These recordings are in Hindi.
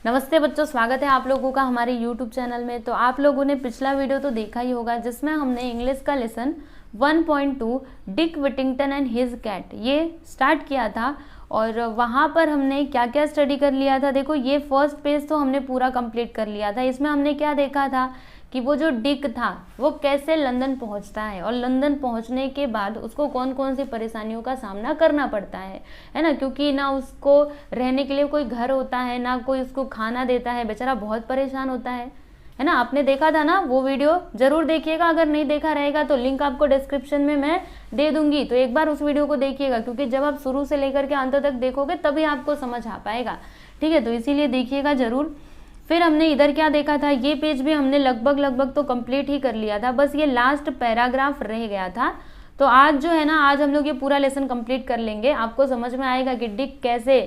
नमस्ते बच्चों, स्वागत है आप लोगों का हमारे YouTube चैनल में। तो आप लोगों ने पिछला वीडियो तो देखा ही होगा जिसमें हमने इंग्लिश का lesson 1.2 Dick Whittington and his cat ये स्टार्ट किया था। और वहाँ पर हमने क्या क्या स्टडी कर लिया था। देखो, ये फर्स्ट पेज तो हमने पूरा कंप्लीट कर लिया था। इसमें हमने क्या देखा था कि वो जो डिक था वो कैसे लंदन पहुंचता है और लंदन पहुंचने के बाद उसको कौन कौन सी परेशानियों का सामना करना पड़ता है ना। क्योंकि ना उसको रहने के लिए कोई घर होता है, ना कोई उसको खाना देता है, बेचारा बहुत परेशान होता है ना। आपने देखा था ना वो वीडियो, जरूर देखिएगा। अगर नहीं देखा रहेगा तो लिंक आपको डिस्क्रिप्शन में मैं दे दूंगी, तो एक बार उस वीडियो को देखिएगा, क्योंकि जब आप शुरू से लेकर के अंत तक देखोगे तभी आपको समझ आ पाएगा। ठीक है, तो इसीलिए देखिएगा जरूर। फिर हमने इधर क्या देखा था, ये पेज भी हमने लगभग तो कंप्लीट ही कर लिया था, बस ये लास्ट पैराग्राफ रह गया था। तो आज जो है ना, आज हम लोग ये पूरा लेसन कंप्लीट कर लेंगे। आपको समझ में आएगा कि डिक कैसे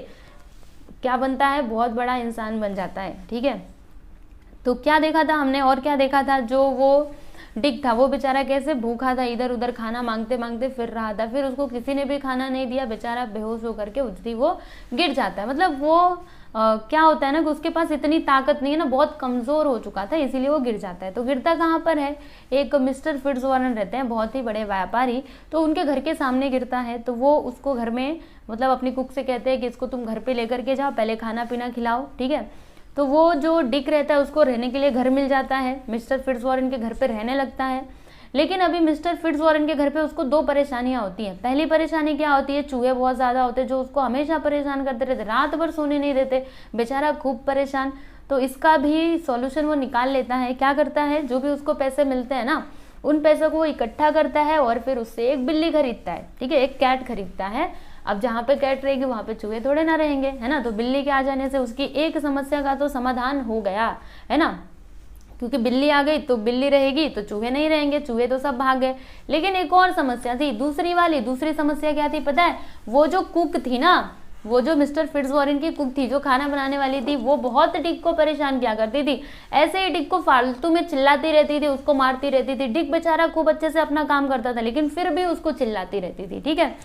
क्या बनता है, बहुत बड़ा इंसान बन जाता है। ठीक है, तो क्या देखा था हमने और क्या देखा था, जो वो डिक था वो बेचारा कैसे भूखा था, इधर उधर खाना मांगते मांगते फिर रहा था। फिर उसको किसी ने भी खाना नहीं दिया, बेचारा बेहोश होकर के उधरी वो गिर जाता है। मतलब वो क्या होता है ना कि उसके पास इतनी ताकत नहीं है ना, बहुत कमजोर हो चुका था, इसीलिए वो गिर जाता है। तो गिरता कहाँ पर है, एक मिस्टर फिट्जवॉरन रहते हैं, बहुत ही बड़े व्यापारी, तो उनके घर के सामने गिरता है। तो वो उसको घर में मतलब अपनी कुक से कहते हैं कि इसको तुम घर पे लेकर के जाओ, पहले खाना पीना खिलाओ। ठीक है, तो वो जो डिक रहता है उसको रहने के लिए घर मिल जाता है, मिस्टर फिट्जवॉरन के घर पे रहने लगता है। लेकिन अभी मिस्टर फिट्जवॉरन के घर पे उसको दो परेशानियां होती हैं। पहली परेशानी क्या होती है, चूहे बहुत ज्यादा होते हैं जो उसको हमेशा परेशान करते रहते, रात भर सोने नहीं देते, बेचारा खूब परेशान। तो इसका भी सॉल्यूशन वो निकाल लेता है। क्या करता है, जो भी उसको पैसे मिलते हैं ना, उन पैसों को वो इकट्ठा करता है और फिर उससे एक बिल्ली खरीदता है। ठीक है, एक कैट खरीदता है। अब जहाँ पे कैट रहेगी वहां पे चूहे थोड़े ना रहेंगे, है ना। तो बिल्ली के आ जाने से उसकी एक समस्या का तो समाधान हो गया, है ना। क्योंकि बिल्ली आ गई तो बिल्ली रहेगी तो चूहे नहीं रहेंगे, चूहे तो सब भाग गए। लेकिन एक और समस्या थी, दूसरी समस्या क्या थी पता है, वो जो कुक थी ना, वो जो मिस्टर फिट्जवॉरन की कुक थी, जो खाना बनाने वाली थी, वो बहुत डिक को परेशान किया करती थी। ऐसे ही डिक को फालतू में चिल्लाती रहती थी, उसको मारती रहती थी। डिक बेचारा खूब अच्छे से अपना काम करता था, लेकिन फिर भी उसको चिल्लाती रहती थी। ठीक है,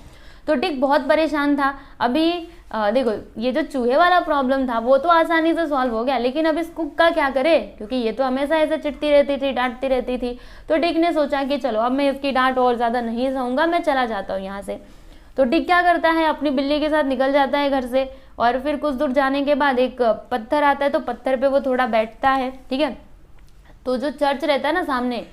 तो डिक बहुत परेशान था। अभी देखो, ये जो चूहे वाला प्रॉब्लम था वो तो आसानी से सॉल्व हो गया, लेकिन अब इस कुक का क्या करे, क्योंकि ये तो हमेशा ऐसे चिढ़ती रहती थी, डांटती रहती थी। तो डिक ने सोचा कि चलो अब मैं इसकी डांट और ज्यादा नहीं सहूंगा, मैं चला जाता हूँ यहाँ से। तो डिक क्या करता है, अपनी बिल्ली के साथ निकल जाता है घर से। और फिर कुछ दूर जाने के बाद एक पत्थर आता है, तो पत्थर पे वो थोड़ा बैठता है। ठीक है, तो जो चर्च रहता है ना सामने,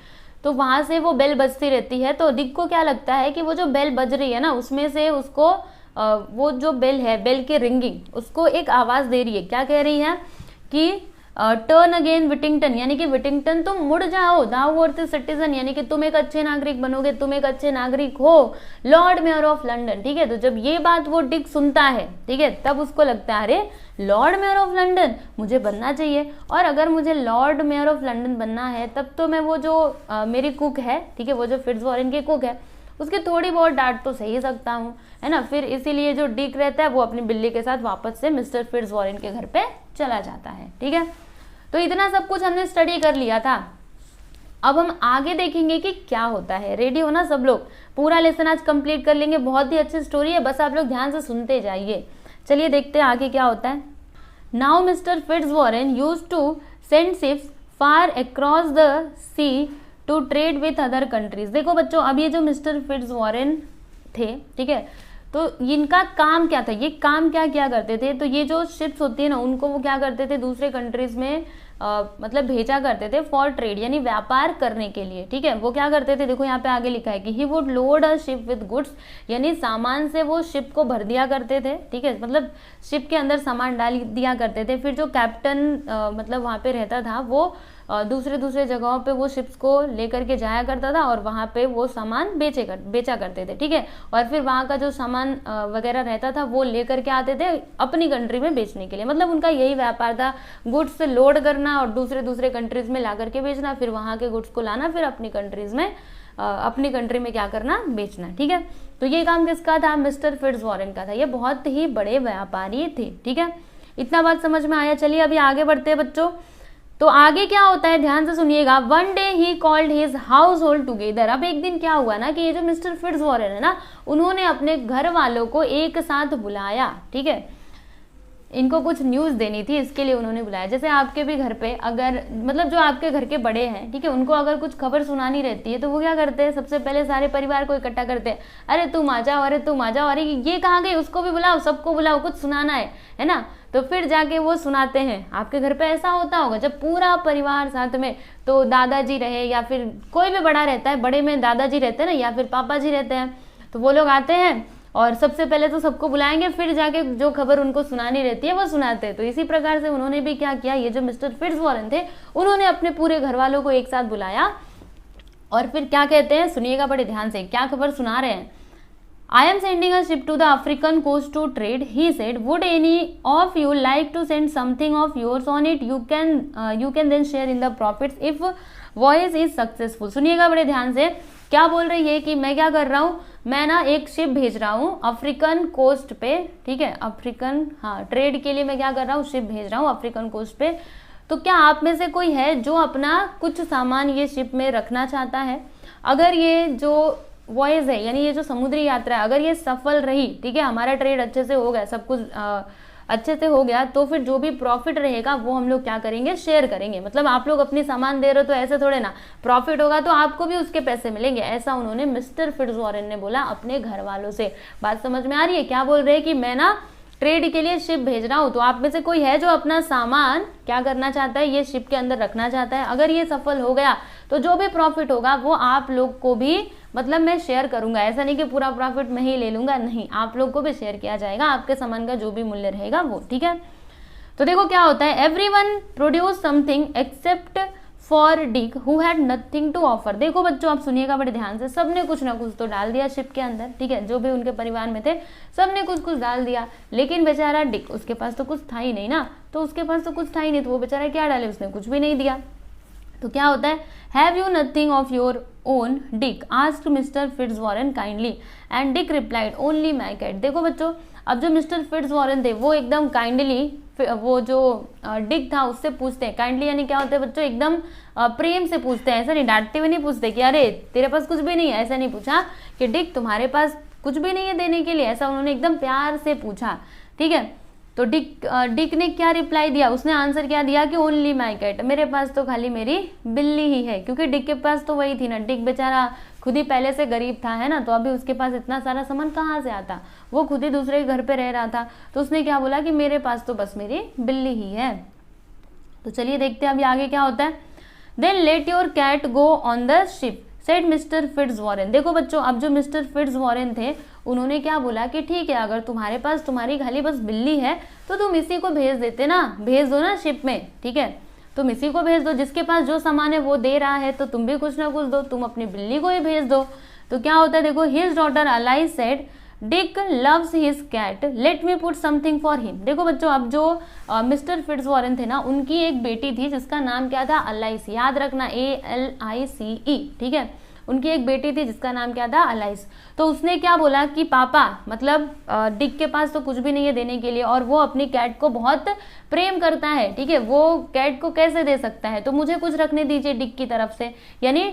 तो वहां से वो बेल बजती रहती है। तो डिक को क्या लगता है कि वो जो बेल बज रही है ना, उसमें से उसको वो जो बेल है, बेल की रिंगिंग उसको एक आवाज दे रही है। क्या कह रही है कि टर्न अगेन विटिंगटन, यानी कि विटिंगटन तुम मुड़ जाओ, दाउ वर्थ सिटीजन, यानी कि तुम एक अच्छे नागरिक बनोगे, तुम एक अच्छे नागरिक हो, लॉर्ड मेयर ऑफ लंदन। ठीक है, तो जब ये बात वो डिक सुनता है, ठीक है, तब उसको लगता है अरे लॉर्ड मेयर ऑफ लंदन मुझे बनना चाहिए। और अगर मुझे लॉर्ड मेयर ऑफ लंदन बनना है तब तो मैं वो जो मेरी कुक है, ठीक है, वो जो फिट्जवॉरन की कुक है, उसकी थोड़ी बहुत डांट तो सही सकता हूँ, है ना। फिर इसीलिए जो डिक रहता है वो अपनी बिल्ली के साथ वापस से मिस्टर फिट्जवॉरन के घर पे चला जाता है। ठीक है, तो इतना सब कुछ हमने स्टडी कर लिया था। अब हम आगे देखेंगे कि क्या होता है। रेडी हो ना सब लोग, पूरा लेसन आज कंप्लीट कर लेंगे। बहुत ही अच्छी स्टोरी है, बस आप लोग ध्यान से सुनते जाइए। चलिए देखते हैं आगे क्या होता है। Now Mr Fitzwarren used to send ships far across the sea to trade with other countries. देखो बच्चों, अब ये जो मिस्टर फिट्जवॉरन थे, ठीक है, तो इनका काम क्या था, ये काम क्या किया करते थे, तो ये जो शिप्स होती है ना, उनको वो क्या करते थे, दूसरे कंट्रीज में मतलब भेजा करते थे फॉर ट्रेड, यानी व्यापार करने के लिए। ठीक है, वो क्या करते थे, देखो यहाँ पे आगे लिखा है कि he would load a ship with goods, यानी सामान से वो शिप को भर दिया करते थे। ठीक है, मतलब शिप के अंदर सामान डाल दिया करते थे। फिर जो कैप्टन मतलब वहाँ पे रहता था, वो दूसरे जगहों पे वो शिप्स को लेकर के जाया करता था और वहाँ पे वो सामान बेचा करते थे। ठीक है, और फिर वहाँ का जो सामान वगैरह रहता था वो लेकर के आते थे अपनी कंट्री में बेचने के लिए। मतलब उनका यही व्यापार था, गुड्स से लोड करना और दूसरे कंट्रीज में ला करके बेचना, फिर वहाँ के गुड्स को लाना, फिर अपनी कंट्रीज में अपनी कंट्री में क्या करना, बेचना। ठीक है, तो ये काम किसका था, मिस्टर फिट्जवॉरन का था। ये बहुत ही बड़े व्यापारी थे। ठीक है, इतना बात समझ में आया। चलिए अभी आगे बढ़ते हैं बच्चों। तो आगे क्या होता है, ध्यान से सुनिएगा। One day he called his house hold together. अब एक दिन क्या हुआ ना कि ये जो मिस्टर फिट्जवॉरन है ना, उन्होंने अपने घर वालों को एक साथ बुलाया। ठीक है, इनको कुछ न्यूज़ देनी थी, इसके लिए उन्होंने बुलाया। जैसे आपके भी घर पे अगर मतलब जो आपके घर के बड़े हैं, ठीक है, उनको अगर कुछ खबर सुनानी रहती है तो वो क्या करते हैं, सबसे पहले सारे परिवार को इकट्ठा करते हैं, अरे तुम आ जाओ, अरे तुम आ जाओ, अरे ये कहाँ गई, उसको भी बुलाओ, सबको बुलाओ, कुछ सुनाना है ना। तो फिर जाके वो सुनाते हैं। आपके घर पे ऐसा होता होगा जब पूरा परिवार साथ में, तो दादाजी रहे या फिर कोई भी बड़ा रहता है, बड़े में दादाजी रहते हैं ना, या फिर पापा जी रहते हैं, तो वो लोग आते हैं और सबसे पहले तो सबको बुलाएंगे, फिर जाके जो खबर उनको सुनानी रहती है वो सुनाते हैं। तो इसी प्रकार से उन्होंने भी क्या किया, ये जो मिस्टर फिट्जवॉरन थे उन्होंने अपने पूरे घर वालों को एक साथ बुलाया और फिर क्या कहते हैं, सुनिएगा बड़े ध्यान से, क्या खबर सुना रहे हैं। I am sending a ship to the African coast to trade, he said. Would any of you like to send something of yours on it? You can then share in the profits if voyage is successful. सुनिएगा बड़े ध्यान से, क्या बोल रही है कि मैं क्या कर रहा हूँ, मैं ना एक शिप भेज रहा हूँ अफ्रीकन कोस्ट पे, ठीक है, अफ्रीकन, हाँ, ट्रेड के लिए मैं क्या कर रहा हूँ, शिप भेज रहा हूँ अफ्रीकन कोस्ट पे। तो क्या आप में से कोई है जो अपना कुछ सामान ये शिप में रखना चाहता है? अगर ये जो वॉयज है, यानी ये जो समुद्री यात्रा है, अगर ये सफल रही, ठीक है, हमारा ट्रेड अच्छे से हो गया, सब कुछ अच्छे से हो गया, तो फिर जो भी प्रॉफिट रहेगा वो हम लोग क्या करेंगे, शेयर करेंगे। मतलब आप लोग अपनी सामान दे रहे हो तो ऐसे थोड़े ना, प्रॉफिट होगा तो आपको भी उसके पैसे मिलेंगे। ऐसा उन्होंने मिस्टर फिट्जवॉरन ने बोला अपने घर वालों से। बात समझ में आ रही है? क्या बोल रहे हैं कि मैं ना ट्रेड के लिए शिप भेज रहा हूँ, तो आप में से कोई है जो अपना सामान क्या करना चाहता है, ये शिप के अंदर रखना चाहता है। अगर ये सफल हो गया तो जो भी प्रॉफिट होगा वो आप लोग को भी, मतलब मैं शेयर करूंगा। ऐसा नहीं कि पूरा प्रॉफिट मैं ही ले लूंगा, नहीं, आप लोग को भी शेयर किया जाएगा, आपके सामान का जो भी मूल्य रहेगा वो, ठीक है। तो देखो क्या होता है, everyone produce something except for Dick who had nothing to offer. देखो बच्चों आप सुनिएगा बड़े ध्यान से, सबने कुछ ना कुछ तो डाल दिया शिप के अंदर, ठीक है, जो भी उनके परिवार में थे सबने कुछ कुछ डाल दिया, लेकिन बेचारा डिक, उसके पास तो कुछ था ही नहीं ना, तो उसके पास तो कुछ था ही नहीं, तो वो बेचारा क्या डाले, उसने कुछ भी नहीं दिया। तो क्या होता है, have you nothing of your own Dick, asked Mr Fitzwarren kindly, and Dick replied only my cat. देखो बच्चों, अब जो मिस्टर फिट्जवॉरन थे वो एकदम काइंडली वो जो डिक था उससे पूछते हैं, काइंडली यानी क्या होता है बच्चों, एकदम प्रेम से पूछते हैं, ऐसा नहीं डांटते हुए नहीं पूछते कि अरे तेरे पास कुछ भी नहीं है, ऐसा नहीं पूछा कि डिक तुम्हारे पास कुछ भी नहीं है देने के लिए, ऐसा उन्होंने एकदम प्यार से पूछा, ठीक है। तो डिक ने क्या रिप्लाई दिया, उसने आंसर क्या दिया कि ओनली माई कैट, मेरे पास तो खाली मेरी बिल्ली ही है, क्योंकि डिक के पास तो वही थी ना, डिक बेचारा खुद ही पहले से गरीब था, है ना, तो अभी उसके पास इतना सारा सामान कहाँ से आता, वो खुद ही दूसरे के घर पे रह रहा था, तो उसने क्या बोला कि मेरे पास तो बस मेरी बिल्ली ही है। तो चलिए देखते हैं अभी आगे क्या होता है। Then let your cat go on the ship said Mr Fitzwarren. देखो बच्चों, अब जो मिस्टर फिट्जवॉरन थे उन्होंने क्या बोला कि ठीक है, अगर तुम्हारे पास तुम्हारी खाली बस बिल्ली है तो तुम इसी को भेज देते ना, भेज दो ना शिप में, ठीक है, तुम इसी को भेज दो, जिसके पास जो सामान है वो दे रहा है तो तुम भी कुछ ना कुछ दो, तुम अपनी बिल्ली को ही भेज दो। तो क्या होता है, देखो, his daughter Alice said Dick loves his cat, let me put something for him. देखो बच्चों, अब जो मिस्टर फिट्जवॉरन थे ना, उनकी एक बेटी थी जिसका नाम क्या था, अलाइस, याद रखना, ALICE, ठीक है, उनकी एक बेटी थी जिसका नाम क्या था, अलाइस। तो उसने क्या बोला कि पापा, मतलब डिक के पास तो कुछ भी नहीं है देने के लिए और वो अपनी कैट को बहुत प्रेम करता है, ठीक है, वो कैट को कैसे दे सकता है, तो मुझे कुछ रखने दीजिए डिक की तरफ से, यानी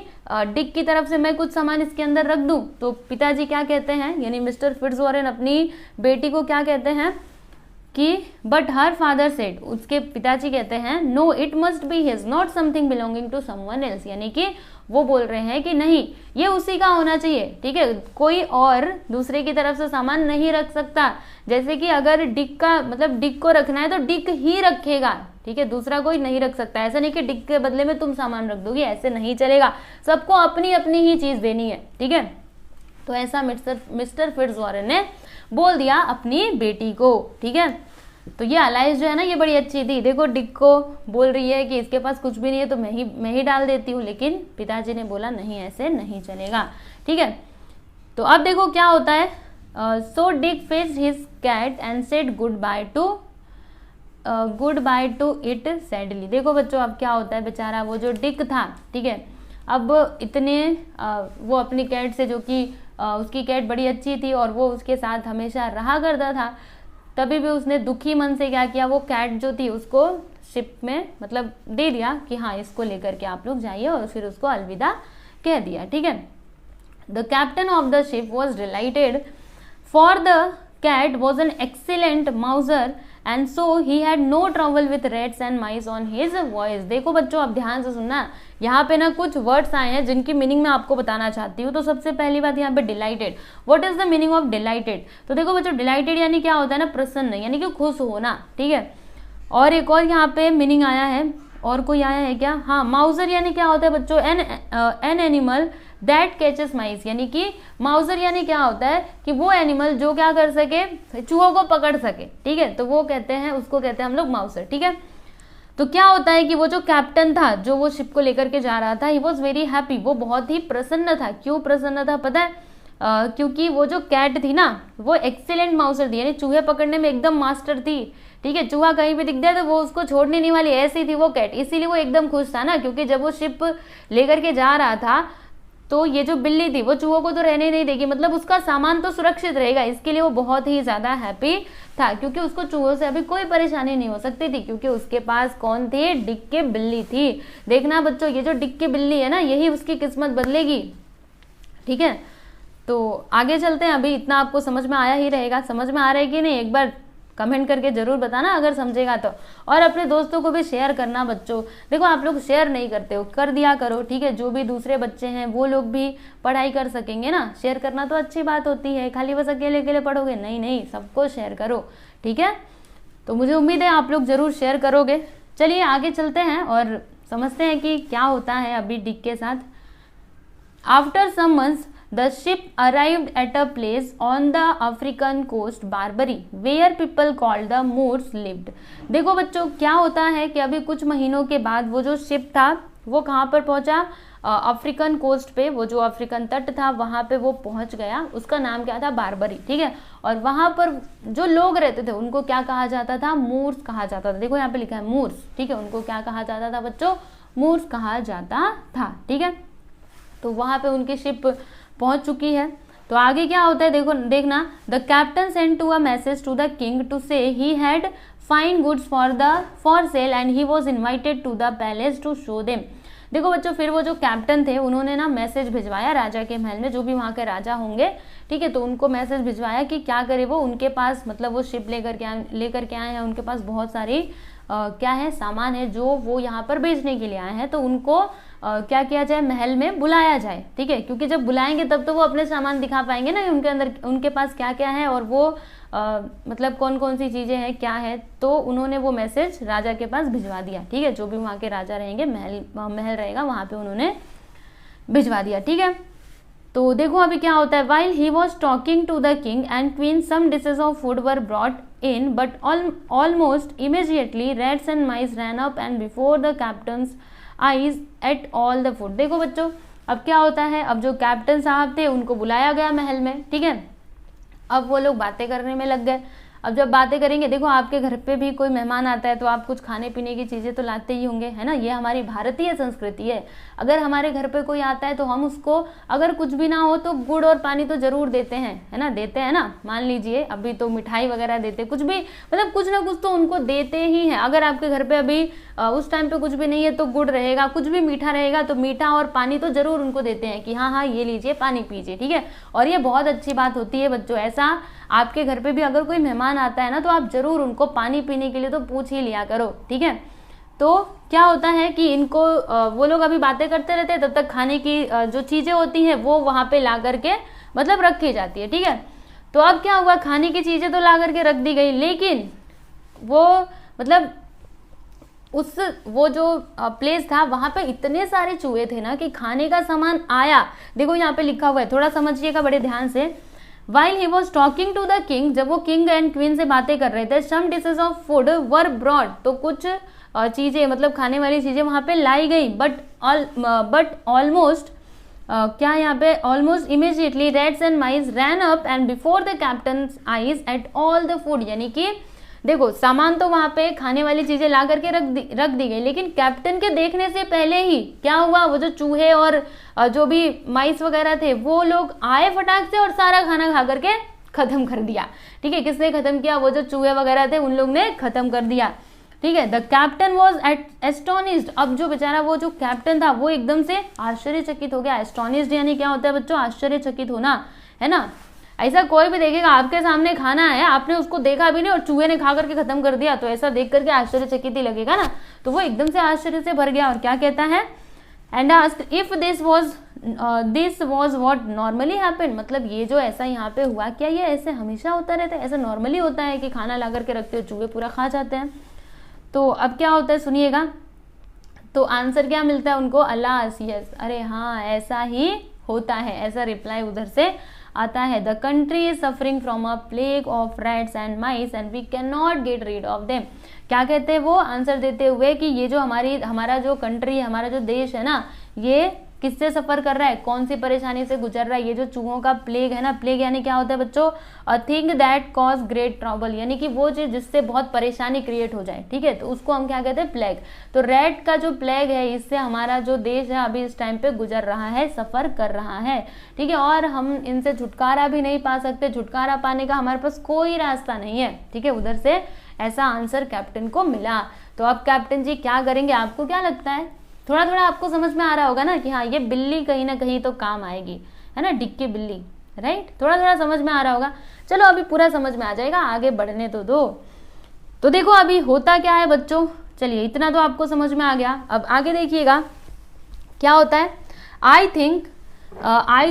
डिक की तरफ से मैं कुछ सामान इसके अंदर रख दूं। तो पिताजी क्या कहते हैं, यानी मिस्टर फिट्जवॉरन अपनी बेटी को क्या कहते हैं कि बट हर फादर सेड, उसके पिताजी कहते हैं no it must be his not something belonging to someone else, यानी कि वो बोल रहे हैं कि नहीं, ये उसी का होना चाहिए, ठीक है, कोई और दूसरे की तरफ से सामान नहीं रख सकता। जैसे कि अगर डिक का मतलब डिक को रखना है तो डिक ही रखेगा, ठीक है, दूसरा कोई नहीं रख सकता। ऐसा नहीं कि डिक के बदले में तुम सामान रख दोगे, ऐसे नहीं चलेगा, सबको अपनी अपनी ही चीज देनी है, ठीक है। तो ऐसा मिस्टर फिट्जवॉरन ने बोल दिया अपनी बेटी को, ठीक है। तो ये अलाइस जो है ना, ये बड़ी अच्छी थी, देखो डिक को बोल रही है कि इसके पास कुछ भी नहीं है तो मैं ही डाल देती हूँ, लेकिन पिताजी ने बोला नहीं, ऐसे नहीं चलेगा, ठीक है। तो अब देखो क्या होता है, so Dick faced his cat and said goodbye to it sadly. देखो बच्चों, अब क्या होता है, बेचारा वो जो डिक था, ठीक है, अब इतने वो अपनी कैट से, जो कि उसकी कैट बड़ी अच्छी थी और वो उसके साथ हमेशा रहा करता था, तभी भी उसने दुखी मन से क्या किया, वो कैट जो थी उसको शिप में मतलब दे दिया कि हाँ इसको लेकर के आप लोग जाइए, और फिर उसको अलविदा कह दिया, ठीक है। The captain of the ship was delighted for the cat was an excellent mouser and so he had no trouble with rats and mice on his voice. देखो बच्चों अब ध्यान से सुनना, यहाँ पे ना कुछ वर्ड्स आए हैं जिनकी मीनिंग मैं आपको बताना चाहती हूँ। तो सबसे पहली बात यहाँ पे dilated, what is the meaning of dilated? तो देखो बच्चों डिलाइटेड यानी क्या होता है ना, प्रसन्न, यानी कि खुश होना, ठीक है। और एक और यहाँ पे मीनिंग आया है, और कोई आया है क्या? हाँ, माउजर यानी क्या होता है बच्चों? एन एनिमल दैट कैचेस माइस, यानी कि माउजर यानी क्या होता है कि वो एनिमल जो क्या कर सके, चूहों को पकड़ सके, ठीक है। तो वो कहते हैं, उसको कहते हैं हम लोग माउजर, ठीक है। तो क्या होता है कि वो जो कैप्टन था, जो वो शिप को लेकर के जा रहा था, ही वॉज वेरी हैप्पी, वो बहुत ही प्रसन्न था। क्यों प्रसन्न था पता है? क्योंकि वो जो कैट थी ना, वो एक्सीलेंट माउसर थी, यानी चूहे पकड़ने में एकदम मास्टर थी, ठीक है। चूहा कहीं भी दिख जाए तो वो उसको छोड़ने नहीं वाली, ऐसी थी वो कैट। इसीलिए वो एकदम खुश था ना, क्योंकि जब वो शिप लेकर के जा रहा था तो ये जो बिल्ली थी वो चूहों को तो रहने नहीं देगी, मतलब उसका सामान तो सुरक्षित रहेगा, इसके लिए वो बहुत ही ज्यादा हैप्पी था, क्योंकि उसको चूहों से अभी कोई परेशानी नहीं हो सकती थी, क्योंकि उसके पास कौन थी? डिक्की बिल्ली थी। देखना बच्चों, ये जो डिक्की बिल्ली है ना, यही उसकी किस्मत बदलेगी, ठीक है। तो आगे चलते हैं, अभी इतना आपको समझ में आया ही रहेगा। समझ में आ रहा है कि नहीं, एक बार कमेंट करके जरूर बताना अगर समझेगा तो, और अपने दोस्तों को भी शेयर करना बच्चों। देखो आप लोग शेयर नहीं करते हो, कर दिया करो, ठीक है। जो भी दूसरे बच्चे हैं वो लोग भी पढ़ाई कर सकेंगे ना। शेयर करना तो अच्छी बात होती है, खाली बस अकेले अकेले पढ़ोगे नहीं, नहीं, सबको शेयर करो, ठीक है। तो मुझे उम्मीद है आप लोग जरूर शेयर करोगे। चलिए आगे चलते हैं और समझते हैं कि क्या होता है अभी डिक के साथ। After some months the ship arrived at a place on the African coast Barbary where people called the Moors lived। देखो बच्चों क्या होता है कि अभी कुछ महीनों के बाद वो जो शिप था वो कहाँ पर पहुंचा? अफ्रीकन कोस्ट पे, वो जो अफ्रीकन तट था वहां पे वो पहुंच गया। उसका नाम क्या था? बारबरी, ठीक है। और वहां पर जो लोग रहते थे उनको क्या कहा जाता था? मूर्स कहा जाता था। देखो यहाँ पे लिखा है मूर्स, ठीक है। उनको क्या कहा जाता था बच्चों? मूर्स कहा जाता था, ठीक है। तो वहां पे उनकी शिप पहुंच चुकी है। तो आगे क्या होता है देखो, देखना। The captain send to a message to the king to say he had fine goods for sale and he was invited to the palace to show them. देखो बच्चों फिर वो जो कैप्टन थे उन्होंने ना मैसेज भिजवाया राजा के महल में, जो भी वहाँ के राजा होंगे, ठीक है। तो उनको मैसेज भिजवाया कि क्या करे वो, उनके पास मतलब वो शिप लेकर के आए हैं, उनके पास बहुत सारी क्या है सामान है जो वो यहाँ पर बेचने के लिए आए हैं। तो उनको क्या किया जाए? महल में बुलाया जाए, ठीक है। क्योंकि जब बुलाएंगे तब तो वो अपने सामान दिखा पाएंगे ना, उनके अंदर उनके पास क्या क्या है और वो मतलब कौन कौन सी चीजें हैं, क्या है। तो उन्होंने वो मैसेज राजा के पास भिजवा दिया, ठीक है। जो भी वहाँ के राजा रहेंगे, महल रहेगा, वहां पे उन्होंने भिजवा दिया, ठीक है। तो देखो अभी क्या होता है। While he was talking to the king and queen some dishes of food were brought in but almost immediately rats and mice ran up and before the captain's eyes ate all the food। देखो बच्चों अब क्या होता है, अब जो कैप्टन साहब थे उनको बुलाया गया महल में, ठीक है। अब वो लोग बातें करने में लग गए। अब जब बातें करेंगे, देखो आपके घर पे भी कोई मेहमान आता है तो आप कुछ खाने पीने की चीजें तो लाते ही होंगे, है ना। ये हमारी भारतीय संस्कृति है। अगर हमारे घर पे कोई आता है तो हम उसको अगर कुछ भी ना हो तो गुड़ और पानी तो जरूर देते हैं, है ना, देते हैं ना। मान लीजिए अभी तो मिठाई वगैरह देते, कुछ भी मतलब कुछ ना कुछ तो उनको देते ही हैं। अगर आपके घर पे अभी उस टाइम पे कुछ भी नहीं है तो गुड़ रहेगा, कुछ भी मीठा रहेगा तो मीठा और पानी तो जरूर उनको देते हैं कि हाँ हाँ ये लीजिए, पानी पीजिए, ठीक है। और ये बहुत अच्छी बात होती है बच्चों। ऐसा आपके घर पे भी अगर कोई मेहमान आता है ना तो आप जरूर उनको पानी पीने के लिए तो पूछ ही लिया करो, ठीक है। तो क्या होता है कि इनको वो लोग अभी बातें करते रहते हैं, तब तक खाने की जो चीजें होती हैं वो वहां पे ला करके मतलब रखी जाती है, ठीक है। तो अब क्या हुआ, खाने की चीजें तो ला करके रख दी गई, लेकिन वो मतलब वो जो प्लेस था वहां पे इतने सारे चूहे थे ना कि खाने का सामान आया। देखो यहाँ पे लिखा हुआ है, थोड़ा समझिएगा बड़े ध्यान से। While he was talking to the king, जब वो किंग एंड क्वीन से बातें कर रहे थे, some dishes of food were brought, तो कुछ चीजें मतलब खाने वाली चीजें वहां पे लाई गई। बट ऑलमोस्ट क्या यहाँ पे almost immediately rats and mice ran up and before the captain's eyes ate all the food. यानी कि देखो सामान तो वहां पे खाने वाली चीजें ला करके रख दी गई, लेकिन कैप्टन के देखने से पहले ही क्या हुआ, वो जो चूहे और जो भी माइस वगैरह थे वो लोग आए फटाक से और सारा खाना खा करके खत्म कर दिया, ठीक है। किसने खत्म किया? वो जो चूहे वगैरह थे उन लोग ने खत्म कर दिया, ठीक है। The captain was astonished. अब जो बेचारा वो जो कैप्टन था वो एकदम से आश्चर्यचकित हो गया। एस्टोनिस्ड यानी क्या होता है बच्चों? आश्चर्यचकित होना, है ना। ऐसा कोई भी देखेगा, आपके सामने खाना है, आपने उसको देखा भी नहीं और चूहे ने खा करके खत्म कर दिया, तो ऐसा देख करके आश्चर्यचकित ही लगेगा ना। तो वो एकदम से आश्चर्य से भर गया और क्या कहता है, and asked if this was what normally happen, मतलब ये जो ऐसा यहाँ पे हुआ, क्या ये ऐसे हमेशा होता रहता है, ऐसा नॉर्मली होता है कि खाना ला करके रखते हो चूहे पूरा खा जाते हैं। तो अब क्या होता है सुनिएगा, तो आंसर क्या मिलता है उनको, अलास यस, अरे हाँ ऐसा ही होता है, ऐसा रिप्लाई उधर से आता है। The country is suffering from a plague of rats and mice and we can not get rid of them. क्या कहते हैं वो आंसर देते हुए कि ये जो हमारा जो कंट्री है, हमारा जो देश है ना, ये किससे सफर कर रहा है, कौन सी परेशानी से गुजर रहा है, ये जो चूहों का प्लेग है ना, प्लेग यानी क्या होता है बच्चों, a thing that cause great trouble, यानी कि वो चीज जिससे बहुत परेशानी क्रिएट हो जाए, ठीक है, तो उसको हम क्या कहते हैं, प्लेग। तो रैट का जो प्लेग है, इससे हमारा जो देश है अभी इस टाइम पे गुजर रहा है, सफर कर रहा है, ठीक है, और हम इनसे छुटकारा भी नहीं पा सकते, छुटकारा पाने का हमारे पास कोई रास्ता नहीं है, ठीक है, उधर से ऐसा आंसर कैप्टन को मिला। तो अब कैप्टन जी क्या करेंगे, आपको क्या लगता है, थोड़ा थोड़ा आपको समझ में आ रहा होगा ना कि हाँ ये बिल्ली कहीं ना कहीं तो काम आएगी, है ना, डिक्की बिल्ली, राइट, थोड़ा थोड़ा समझ में आ रहा होगा। चलो अभी पूरा समझ में आ जाएगा, आगे बढ़ने तो दो। तो देखो अभी होता क्या है बच्चों, चलिए इतना तो आपको समझ में आ गया, अब आगे देखिएगा क्या होता है। I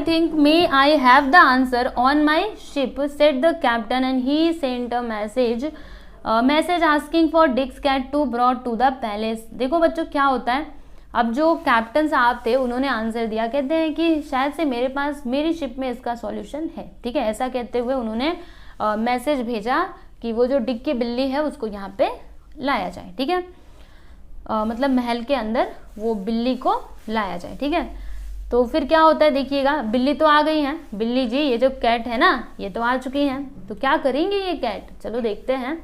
think may I have the answer on my ship said the captain and he sent a message asking for Dick's cat to brought to the palace. देखो बच्चों क्या होता है, अब जो कैप्टन साहब थे उन्होंने आंसर दिया, कहते हैं कि शायद से मेरे पास मेरी शिप में इसका सॉल्यूशन है, ठीक है, ऐसा कहते हुए उन्होंने मैसेज भेजा कि वो जो डिक्की बिल्ली है उसको यहाँ पे लाया जाए, ठीक है, मतलब महल के अंदर वो बिल्ली को लाया जाए, ठीक है। तो फिर क्या होता है देखिएगा, बिल्ली तो आ गई है, बिल्ली जी ये जो कैट है ना ये तो आ चुकी हैं, तो क्या करेंगे ये कैट, चलो देखते हैं।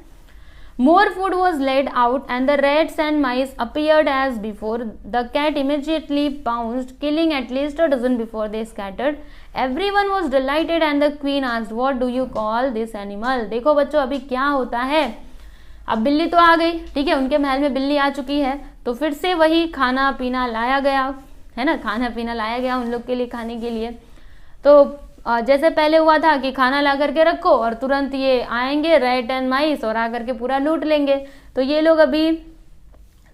More food was laid out and the rats and mice appeared as before. The cat immediately pounced, killing at least a dozen before they scattered. Everyone was delighted and the queen asked, "What do you call this animal?" देखो बच्चों अभी क्या होता है, अब बिल्ली तो आ गई, ठीक है, उनके महल में बिल्ली आ चुकी है, तो फिर से वही खाना पीना लाया गया, है ना, खाना पीना लाया गया उन लोग के लिए खाने के लिए। तो जैसे पहले हुआ था कि खाना ला करके रखो और तुरंत ये आएंगे रैट एंड माइस और आकर के पूरा लूट लेंगे, तो ये लोग अभी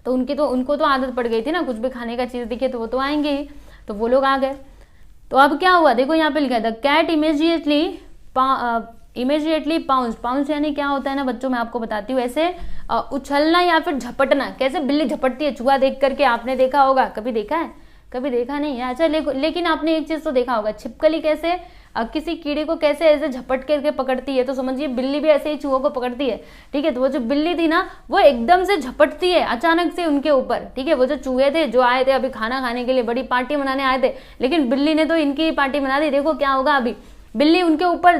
तो उनको तो आदत पड़ गई थी ना, कुछ भी खाने का चीज दिखे तो वो तो आएंगे ही, तो वो लोग आ गए। तो अब क्या हुआ देखो यहाँ पे लिखा है, द कैट इमीडिएटली पाउंस यानी क्या होता है ना बच्चों, मैं आपको बताती हूँ, ऐसे उछलना या फिर झपटना, कैसे बिल्ली झपटती है चूहा देख करके, आपने देखा होगा, कभी देखा है, कभी देखा नहीं है, अच्छा लेकिन आपने एक चीज तो देखा होगा, छिपकली कैसे किसी कीड़े को कैसे ऐसे झपट करके पकड़ती है, तो समझिए बिल्ली भी ऐसे ही चूहों को पकड़ती है, ठीक है। तो वो जो बिल्ली थी ना वो एकदम से झपटती है अचानक से उनके ऊपर, ठीक है, वो जो चूहे थे जो आए थे अभी खाना खाने के लिए, बड़ी पार्टी मनाने आए थे, लेकिन बिल्ली ने तो इनकी पार्टी मना दी। देखो क्या होगा, अभी बिल्ली उनके ऊपर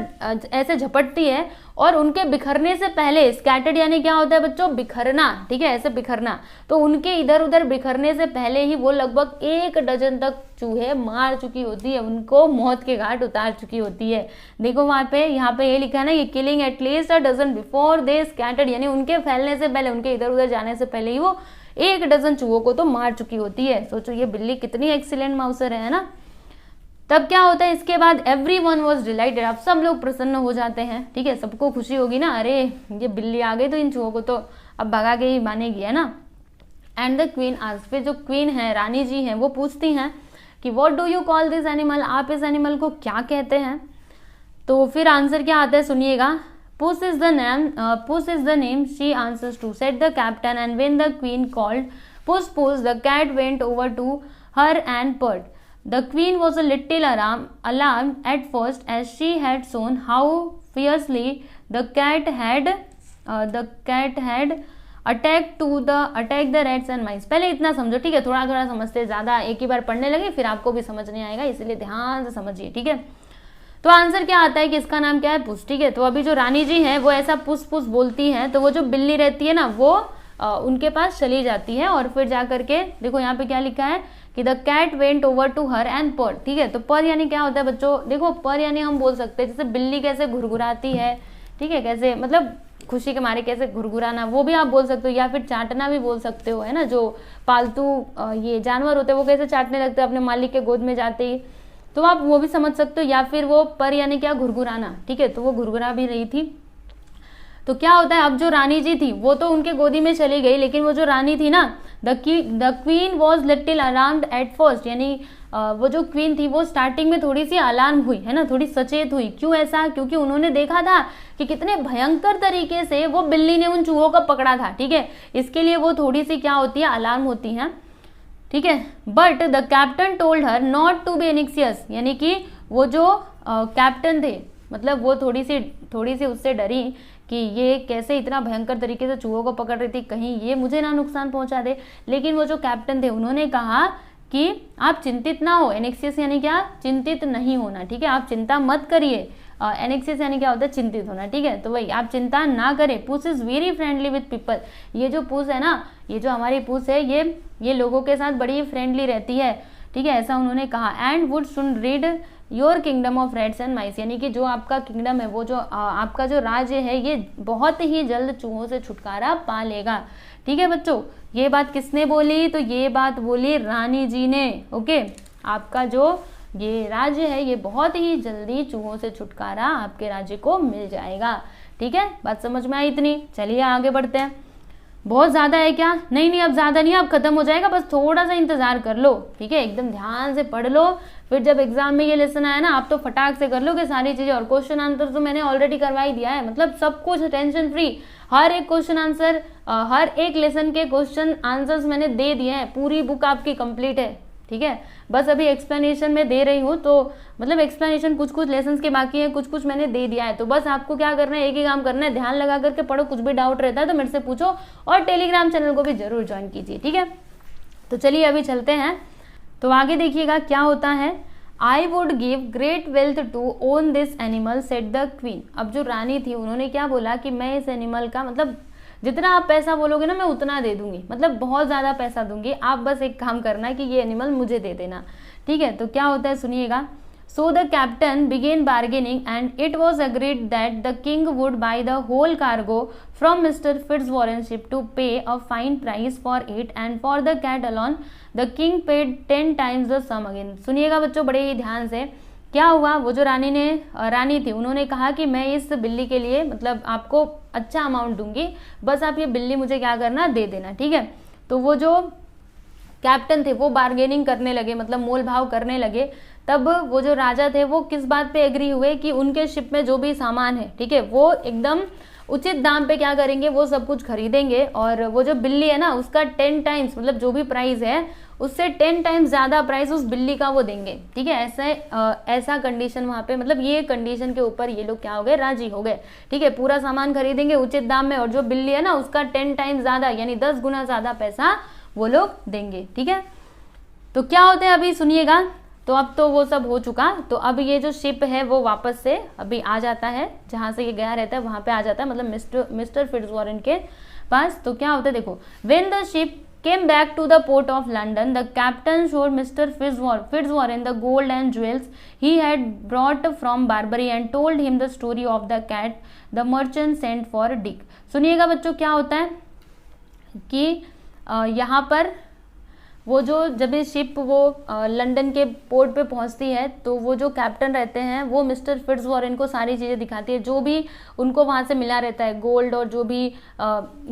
ऐसे झपटती है और उनके बिखरने से पहले, स्कैटर्ड यानी क्या होता है बच्चों, बिखरना, ठीक है, ऐसे बिखरना, तो उनके इधर उधर बिखरने से पहले ही वो लगभग 1 डजन तक चूहे मार चुकी होती है, उनको मौत के घाट उतार चुकी होती है। देखो वहां पे यहाँ पे ये लिखा है ना, ये killing at least a dozen before they scattered, यानी उनके फैलने से पहले, उनके इधर उधर जाने से पहले ही वो 1 डजन चूहों को तो मार चुकी होती है। सोचो ये बिल्ली कितनी एक्सीलेंट माउसर है ना। तब क्या होता है इसके बाद, एवरीवन वाज डिलाइटेड, अब सब लोग प्रसन्न हो जाते हैं, ठीक है, सबको खुशी होगी ना, अरे ये बिल्ली आ गई तो इन चूहों को तो अब भगा के ही मानेगी, है ना। एंड द क्वीन आस्क्ड, फिर जो क्वीन है, रानी जी हैं, वो पूछती हैं कि what do you call this animal, आप इस एनिमल को क्या कहते हैं। तो फिर आंसर क्या आता है सुनिएगा, puss is the name she answers to, said the captain, and when the queen called puss the cat went over to her and purred. The queen was a little alarmed at first, as she had shown how fiercely the cat had attacked the rats and mice। पहले इतना समझो, ठीक है, थोड़ा थोड़ा समझते, ज्यादा एक ही बार पढ़ने लगे फिर आपको भी समझ नहीं आएगा, इसलिए ध्यान से समझिए, ठीक है। तो आंसर क्या आता है कि इसका नाम क्या है, पुस, ठीक है। तो अभी जो रानी जी है वो ऐसा पुस पुस बोलती है, तो वो जो बिल्ली रहती है ना वो उनके पास चली जाती है, और फिर जा करके देखो यहाँ पे क्या लिखा है कि the cat went over to her and purr, ठीक है। तो पर यानी क्या होता है बच्चों, देखो पर यानी हम बोल सकते हैं जैसे बिल्ली कैसे घुरघुराती है, ठीक है, कैसे मतलब खुशी के मारे कैसे घुरघुराना, वो भी आप बोल सकते हो, या फिर चाटना भी बोल सकते हो, है ना, जो पालतू ये जानवर होते हैं वो कैसे चाटने लगते हैं अपने मालिक के गोद में जाते ही, तो आप वो भी समझ सकते हो, या फिर वो पर यानी क्या, घुरघुराना, ठीक है, तो वो घुरघुरा भी रही थी। तो क्या होता है, अब जो रानी जी थी वो तो उनके गोदी में चली गई, लेकिन वो जो रानी थी ना, the queen was little alarmed at first, यानी वो जो क्वीन थी वो स्टार्टिंग में थोड़ी सी अलार्म हुई है ना, थोड़ी सचेत हुई। क्यों ऐसा, क्योंकि उन्होंने देखा था कि कितने भयंकर तरीके से वो बिल्ली ने उन चूहों को पकड़ा था, ठीक है, इसके लिए वो थोड़ी सी क्या होती है, अलार्म होती है, ठीक है। But the captain told her not to be anxious, यानी कि वो जो कैप्टन थे, मतलब वो थोड़ी सी उससे डरी कि ये कैसे इतना भयंकर तरीके से चूहों को पकड़ रही थी, कहीं ये मुझे ना नुकसान पहुंचा दे। लेकिन वो जो कैप्टन थे उन्होंने कहा कि आप चिंतित ना हो, एनेक्सियस यानी क्या, चिंतित नहीं होना, ठीक है, आप चिंता मत करिए। एनेक्सियस यानी क्या होता है, चिंतित होना, ठीक है, तो वही आप चिंता ना करें। पूस is very friendly with people, ये जो पूस है ना, ये जो हमारी पूस है, ये लोगों के साथ बड़ी फ्रेंडली रहती है, ठीक है, ऐसा उन्होंने कहा। And would soon rid your kingdom of rats and mice, यानी कि जो आपका किंगडम है, वो जो आपका जो राज्य है, ये बहुत ही जल्द चूहों से छुटकारा पा लेगा, ठीक है बच्चों। ये बात किसने बोली, तो ये बात बोली रानी जी ने, ओके। आपका जो ये राज्य है ये बहुत ही जल्दी चूहों से छुटकारा आपके राज्य को मिल जाएगा, ठीक है, बात समझ में आई इतनी। चलिए आगे बढ़ते हैं। बहुत ज्यादा है क्या, नहीं अब ज्यादा नहीं, अब खत्म हो जाएगा, बस थोड़ा सा इंतजार कर लो, ठीक है, एकदम ध्यान से पढ़ लो, फिर जब एग्जाम में ये लेसन आया ना, आप तो फटाक से कर लोगे सारी चीजें। और क्वेश्चन आंसर तो मैंने ऑलरेडी करवा ही दिया है, मतलब सब कुछ टेंशन फ्री, हर एक क्वेश्चन आंसर, हर एक लेसन के क्वेश्चन आंसर्स मैंने दे दिए हैं, पूरी बुक आपकी कंप्लीट है, ठीक है। बस अभी एक्सप्लेनेशन में दे रही हूँ, तो मतलब एक्सप्लेनेशन कुछ लेसन के बाकी है, कुछ मैंने दे दिया है। तो बस आपको क्या करना है, एक ही काम करना है, ध्यान लगा करके पढ़ो, कुछ भी डाउट रहता है तो मेरे से पूछो, और टेलीग्राम चैनल को भी जरूर ज्वाइन कीजिए, ठीक है। तो चलिए अभी चलते हैं, तो आगे देखिएगा क्या होता है। I would give great wealth to own this animal said the queen. अब जो रानी थी उन्होंने क्या बोला कि मैं इस एनिमल का, मतलब जितना आप पैसा बोलोगे ना मैं उतना दे दूंगी, मतलब बहुत ज्यादा पैसा दूंगी, आप बस एक काम करना कि ये एनिमल मुझे दे देना, ठीक है। तो क्या होता है सुनिएगा। So the captain began bargaining and it was agreed that the king would buy the whole cargo from mister Fitzwarren ship to pay a fine price for it and for the cat alone the king paid 10 times the sum again. सुनिएगा बच्चों बड़े ही ध्यान से। क्या हुआ, वो जो रानी थी उन्होंने कहा कि मैं इस बिल्ली के लिए मतलब आपको अच्छा अमाउंट दूंगी, बस आप ये बिल्ली मुझे क्या करना, दे देना, ठीक है। तो वो जो कैप्टन थे वो बार्गेनिंग करने लगे, मतलब मोल भाव करने लगे। तब वो जो राजा थे वो किस बात पे एग्री हुए कि उनके शिप में जो भी सामान है, ठीक है, वो एकदम उचित दाम पे क्या करेंगे, वो सब कुछ खरीदेंगे, और वो जो बिल्ली है ना उसका 10 times, मतलब जो भी प्राइस है उससे 10 times ज्यादा प्राइस उस बिल्ली का वो देंगे, ठीक है। ऐसा कंडीशन वहां पे, मतलब ये कंडीशन के ऊपर ये लोग क्या हो गए, राजी हो गए, ठीक है। पूरा सामान खरीदेंगे उचित दाम में, और जो बिल्ली है ना उसका 10 times ज्यादा, यानी 10 गुना ज्यादा पैसा वो लोग देंगे, ठीक है। तो क्या होता है अभी सुनिएगा। तो अब तो वो सब हो चुका, तो अब ये जो शिप है वो वापस से अभी आ जाता है, जहां से ये गया रहता है वहां पे आ जाता है, मतलब मिस्टर फिट्जवॉरन के पास। तो क्या होता है देखो, when the ship came back to the port of London, the captain showed Mr. Fitzwarren the gold and jewels he had brought from Barbary and told him the story of the cat the merchant sent for Dick. सुनिएगा बच्चों क्या होता है कि यहाँ पर वो जो जब ये शिप वो लंदन के पोर्ट पे पहुंचती है, तो वो जो कैप्टन रहते हैं वो मिस्टर फिट्जवॉरन को सारी चीज़ें दिखाती है, जो भी उनको वहाँ से मिला रहता है, गोल्ड और जो भी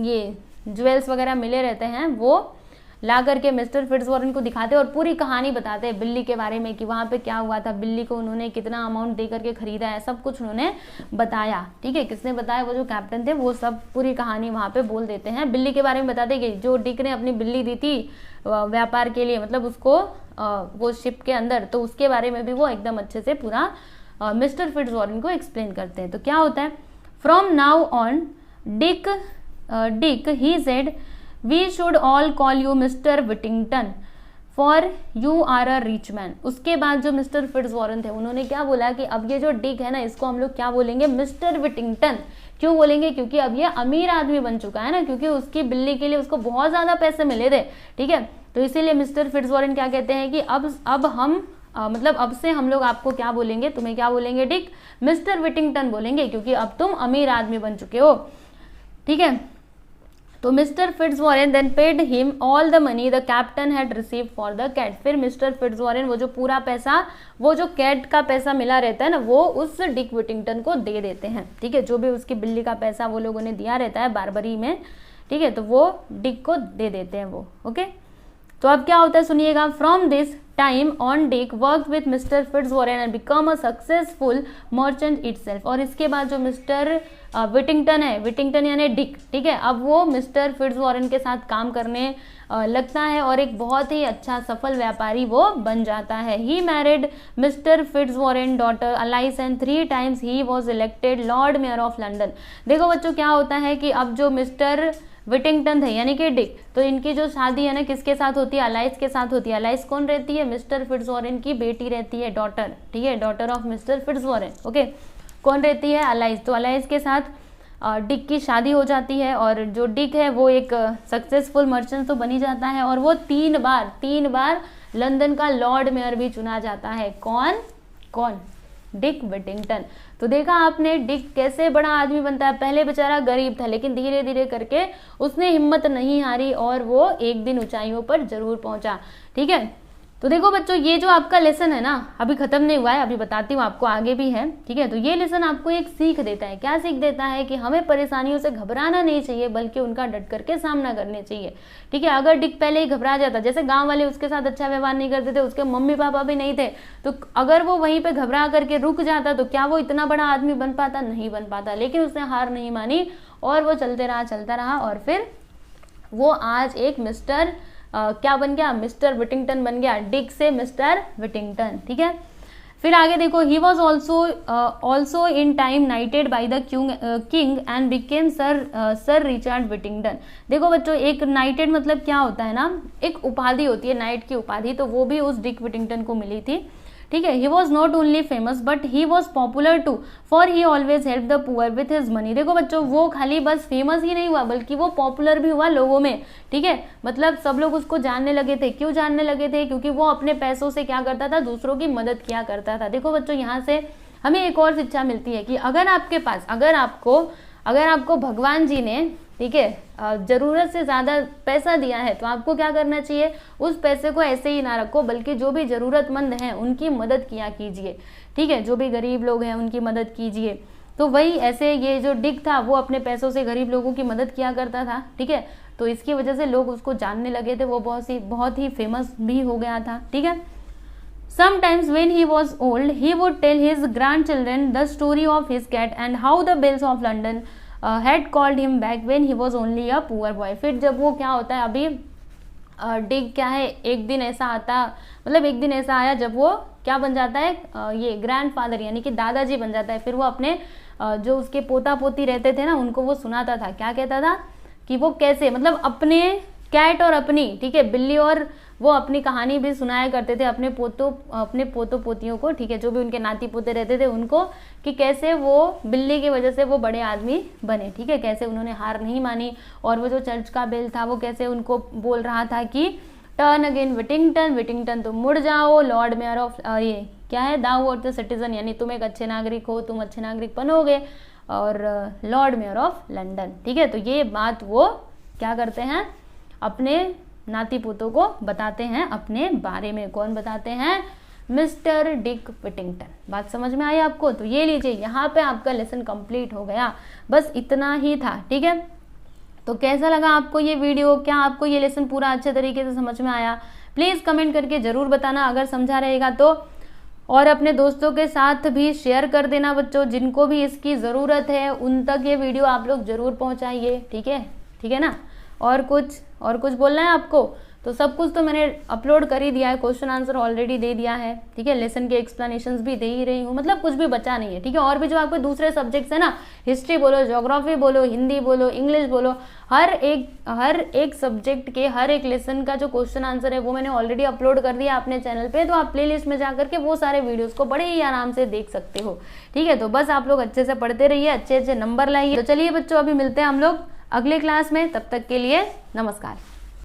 ये ज्वेल्स वगैरह मिले रहते हैं, वो ला करके मिस्टर फिट्जवॉरन को दिखाते हैं और पूरी कहानी बताते हैं बिल्ली के बारे में कि वहाँ पे क्या हुआ था, बिल्ली को उन्होंने कितना अमाउंट दे करके खरीदा है, सब कुछ उन्होंने बताया, ठीक है। किसने बताया, वो जो कैप्टन थे, वो सब पूरी कहानी वहाँ पे बोल देते हैं, बिल्ली के बारे में बताते कि जो डिक ने अपनी बिल्ली दी थी व्यापार के लिए, मतलब उसको वो शिप के अंदर, तो उसके बारे में भी वो एकदम अच्छे से पूरा मिस्टर फिट्जवॉरन को एक्सप्लेन करते हैं। तो क्या होता है, from now on Dick, he said, we should all call you Mr. Whittington, for you are a rich man. उसके बाद जो मिस्टर फिट्जवॉरन थे उन्होंने क्या बोला कि अब ये जो डिक है ना, इसको हम लोग क्या बोलेंगे, मिस्टर विटिंगटन। क्यों बोलेंगे, क्योंकि अब ये अमीर आदमी बन चुका है ना, क्योंकि उसकी बिल्ली के लिए उसको बहुत ज्यादा पैसे मिले थे, ठीक है। तो इसीलिए मिस्टर फिट्जवॉरन क्या कहते हैं कि अब हम मतलब अब से हम लोग आपको क्या बोलेंगे, तुम्हें क्या बोलेंगे, डिक, मिस्टर विटिंगटन बोलेंगे, क्योंकि अब तुम अमीर आदमी बन चुके हो, ठीक है। तो mister Fitzwarren then paid him all the money the captain had receive for the cat. फिर मिस्टर फिट्जवॉरेन वो जो पूरा पैसा, वो जो कैट का पैसा मिला रहता है ना, वो उस डिक विटिंगटन को दे देते हैं, ठीक है। जो भी उसकी बिल्ली का पैसा वो लोगों ने दिया रहता है बारबरी में, ठीक है, तो वो डिक को दे देते हैं वो, ओके। तो अब क्या होता है सुनिएगा, from this time on Dick work with mister Fitzwarren and become a successful merchant itself. और इसके बाद जो मिस्टर विटिंगटन है, विटिंगटन यानी डिक, ठीक है, अब वो मिस्टर फिट्जवॉरेन के साथ काम करने लगता है और एक बहुत ही अच्छा सफल व्यापारी वो बन जाता है। He married mister Fitzwarren daughter Alice and 3 times he was elected lord mayor of London. देखो बच्चों क्या होता है कि अब जो मिस्टर विटिंगटन थे यानी कि डिक, तो इनकी जो शादी है ना किसके साथ होती है, अलाइस के साथ होती है। अलाइस कौन रहती है, मिस्टर फिट्जवॉरेन की बेटी रहती है, डॉटर, ठीक है, डॉटर ऑफ मिस्टर फिट्जवॉरेन, ओके। कौन रहती है, अलाइस। तो अलाइस के साथ डिक की शादी हो जाती है और जो डिक है वो एक सक्सेसफुल मर्चेंट तो बनी जाता है और वो 3 बार लंदन का लॉर्ड मेयर भी चुना जाता है। कौन डिक विटिंगटन। तो देखा आपने डिक कैसे बड़ा आदमी बनता है। पहले बेचारा गरीब था लेकिन धीरे धीरे करके उसने हिम्मत नहीं हारी और वो एक दिन ऊंचाइयों पर जरूर पहुंचा, ठीक है। तो देखो बच्चों ये जो आपका लेसन है ना अभी खत्म नहीं हुआ है, अभी बताती हूँ आपको, आगे भी है, ठीक है। तो ये लेसन आपको एक सीख देता है। क्या सीख देता है कि हमें परेशानियों से घबराना नहीं चाहिए बल्कि उनका डट करके सामना करने चाहिए, ठीक है। अगर डिक पहले ही घबरा जाता, जैसे गांव वाले उसके साथ अच्छा व्यवहार नहीं करते थे, उसके मम्मी पापा भी नहीं थे, तो अगर वो वहीं पे घबरा करके रुक जाता तो क्या वो इतना बड़ा आदमी बन पाता, नहीं बन पाता। लेकिन उसने हार नहीं मानी और वो चलता रहा और फिर वो आज एक मिस्टर क्या बन गया, मिस्टर विटिंगटन बन गया, डिक से मिस्टर विटिंगटन, ठीक है। फिर आगे देखो, he was also in time knighted by the king and became sir Richard Whittington. देखो बच्चों एक नाइटेड मतलब क्या होता है ना, एक उपाधि होती है, नाइट की उपाधि, तो वो भी उस डिक विटिंगटन को मिली थी, ठीक है। He was not only famous but he was popular too for he always help the poor with his money. देखो बच्चों वो खाली बस फेमस ही नहीं हुआ बल्कि वो पॉपुलर भी हुआ लोगों में, ठीक है। मतलब सब लोग उसको जानने लगे थे। क्यों जानने लगे थे, क्योंकि वो अपने पैसों से क्या करता था, दूसरों की मदद किया करता था। देखो बच्चों यहाँ से हमें एक और शिक्षा मिलती है कि अगर आपके पास अगर आपको भगवान जी ने, ठीक है, जरूरत से ज्यादा पैसा दिया है तो आपको क्या करना चाहिए, उस पैसे को ऐसे ही ना रखो बल्कि जो भी जरूरतमंद हैं उनकी मदद किया कीजिए, ठीक है। जो भी गरीब लोग हैं उनकी मदद कीजिए। तो वही ऐसे ये जो डिक था वो अपने पैसों से गरीब लोगों की मदद किया करता था, ठीक है। तो इसकी वजह से लोग उसको जानने लगे थे, वो बहुत ही फेमस भी हो गया था, ठीक है। Sometimes when he was old, he would tell his grandchildren the story of his cat and how the bells of London had called him back when he was only a poor boy। फिर जब वो क्या होता है अभी डिक क्या है, एक दिन ऐसा आया जब वो क्या बन जाता है, ये ग्रैंडफादर यानी कि दादाजी बन जाता है। फिर वो अपने जो उसके पोता पोती रहते थे ना उनको वो सुनाता था, क्या कहता था कि वो कैसे मतलब अपने कैट और अपनी, ठीक है, बिल्ली और वो अपनी कहानी भी सुनाया करते थे अपने पोतों पोतियों को, ठीक है, जो भी उनके नाती पोते रहते थे उनको, कि कैसे वो बिल्ली की वजह से वो बड़े आदमी बने, ठीक है, कैसे उन्होंने हार नहीं मानी। और वो जो चर्च का बेल था वो कैसे उनको बोल रहा था कि टर्न अगेन विटिंगटन, विटिंगटन तुम मुड़ जाओ, लॉर्ड मेयर ऑफ ये क्या है, दाउ और द सिटीजन, यानी तुम एक अच्छे नागरिक हो, तुम अच्छे नागरिक बनोगे, और लॉर्ड मेयर ऑफ लंदन, ठीक है। तो ये बात वो क्या करते हैं, अपने नाती पोतों को बताते हैं अपने बारे में। कौन बताते हैं, मिस्टर डिक विटिंगटन। बात समझ में आई आपको। तो ये लीजिए यहाँ पे आपका लेसन कंप्लीट हो गया, बस इतना ही था, ठीक है। तो कैसा लगा आपको ये वीडियो, क्या आपको ये लेसन पूरा अच्छे तरीके से समझ में आया, प्लीज कमेंट करके जरूर बताना अगर समझा रहेगा तो। और अपने दोस्तों के साथ भी शेयर कर देना बच्चों, जिनको भी इसकी ज़रूरत है उन तक ये वीडियो आप लोग जरूर पहुंचाइए, ठीक है ना। और कुछ बोलना है आपको, तो सब कुछ तो मैंने अपलोड कर ही दिया है, क्वेश्चन आंसर ऑलरेडी दे दिया है, ठीक है, लेसन के एक्सप्लेनेशंस भी दे ही रही हूँ, मतलब कुछ भी बचा नहीं है, ठीक है। और भी जो आपके दूसरे सब्जेक्ट्स है ना, हिस्ट्री बोलो, ज्योग्राफी बोलो, हिंदी बोलो, इंग्लिश बोलो, हर एक सब्जेक्ट के हर एक लेसन का जो क्वेश्चन आंसर है वो मैंने ऑलरेडी अपलोड कर दिया अपने चैनल पे। तो आप प्लेलिस्ट में जाकर के वो सारे वीडियोस को बड़े ही आराम से देख सकते हो, ठीक है। तो बस आप लोग अच्छे से पढ़ते रहिए, अच्छे नंबर लाइए। तो चलिए बच्चों अभी मिलते हैं हम लोग अगले क्लास में, तब तक के लिए नमस्कार।